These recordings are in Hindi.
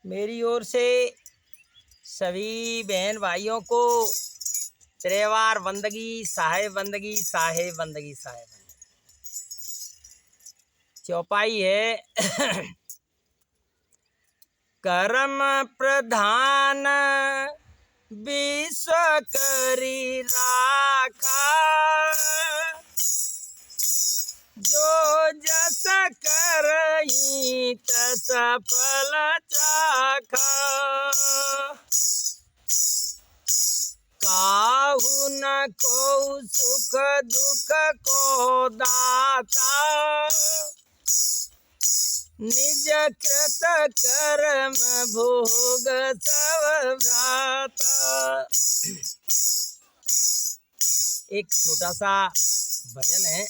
मेरी ओर से सभी बहन भाइयों को त्योहार बंदगी साहेब बंदगी साहेब बंदगी साहेब बंदगी। चौपाई है कर्म प्रधान विश्व करी राखा, जो जस करई तस फल चाखा। काहू न को सुख दुख को दाता, निज कृत कर्म भोग सब भ्राता। एक छोटा सा भजन है।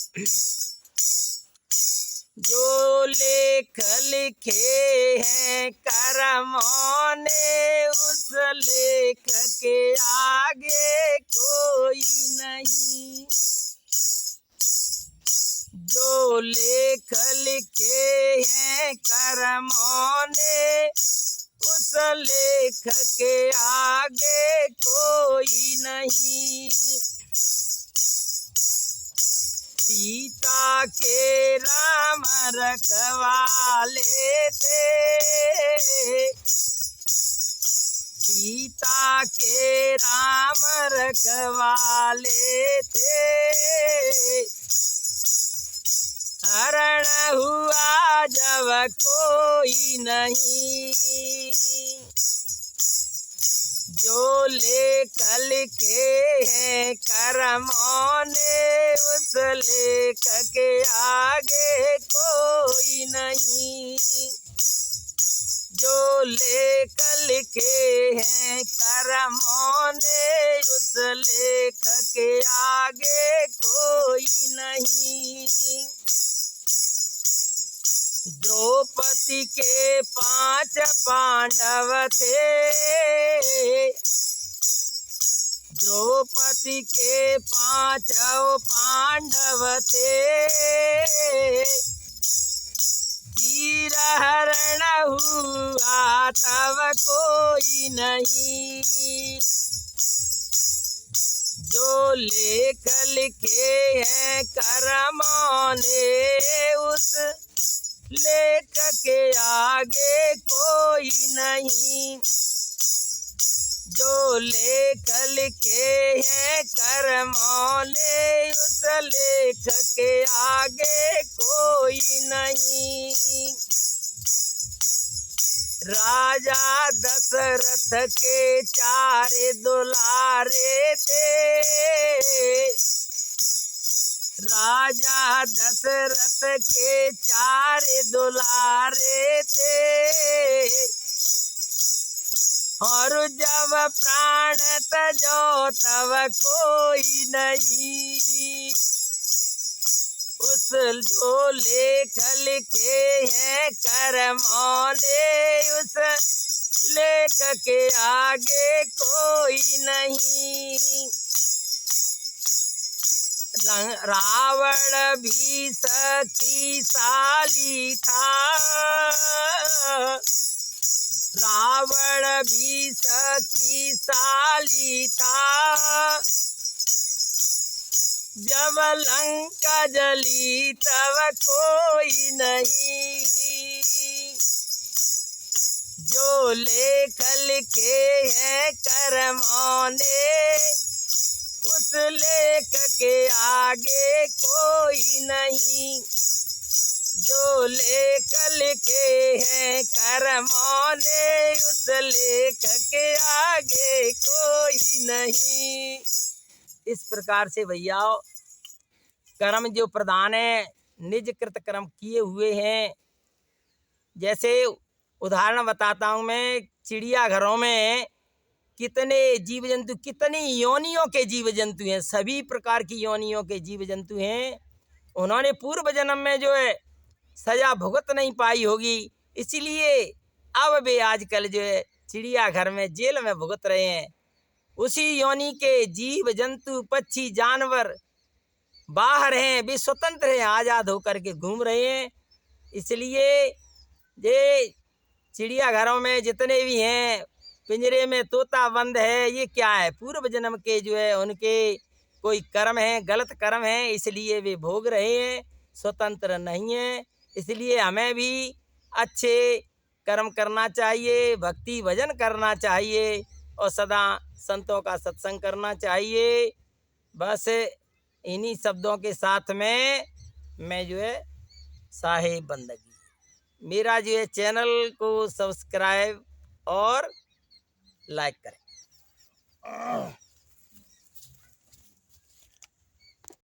जो लेख लिखे हैं कर्मों ने, उस लेख के आगे कोई नहीं। जो लेख लिखे हैं कर्मों ने, उस लेख के आगे कोई नहीं। सीता के राम रखवाले थे, सीता के राम रखवाले थे। हरण हुआ जब कोई नहीं। जो लेख लिखे हैं कर्मों ने, उस लेख के आगे कोई नहीं। जो लेख लिखे हैं कर्मों ने, उस लेख के आगे कोई नहीं। द्रौपदी के 5 पांडव थे, द्रौपदी के 5 पांडव थे। तीर हरण हुआ तब कोई नहीं। जो लेख लिखे हैं कर्मों ने, उस लेख के आगे कोई नहीं। जो लेख लिखे हैं कर्मों ने, उस लेख के आगे कोई नहीं। राजा दशरथ के 4 दुलारे थे, राजा दशरथ के 4 दुलारे थे। और जब प्राण तजो तब कोई नहीं। उस जो लेख लिखे हैं कर्मों ने, उस लेख के आगे कोई नहीं। रावण भी शक्तिशाली था, रावण भी शक्तिशाली था। जब लंका जली तब कोई नहीं। जो लेख लिखे हैं कर्मों ने, उस लेख के आगे कोई नहीं। जो लेख लिखे हैं कर्मों ने, उस लेख के आगे कोई नहीं। इस प्रकार से भैया कर्म जो प्रधान है, निज कृत कर्म किए हुए हैं। जैसे उदाहरण बताता हूँ मैं, चिड़ियाघरों में कितने जीव जंतु, कितनी योनियों के जीव जंतु हैं, सभी प्रकार की योनियों के जीव जंतु हैं। उन्होंने पूर्व जन्म में जो है सजा भुगत नहीं पाई होगी, इसलिए अब वे आजकल जो है चिड़ियाघर में जेल में भुगत रहे हैं। उसी योनि के जीव जंतु पक्षी जानवर बाहर हैं, वे स्वतंत्र हैं, आज़ाद होकर के घूम रहे हैं। इसलिए ये चिड़ियाघरों में जितने भी हैं, पिंजरे में तोता बंद है, ये क्या है? पूर्व जन्म के जो है उनके कोई कर्म है, गलत कर्म है, इसलिए वे भोग रहे हैं, स्वतंत्र नहीं है। इसलिए हमें भी अच्छे कर्म करना चाहिए, भक्ति भजन करना चाहिए और सदा संतों का सत्संग करना चाहिए। बस इन्हीं शब्दों के साथ में मैं जो है साहेब बंदगी, मेरा जो है चैनल को सब्सक्राइब और लाइक करें।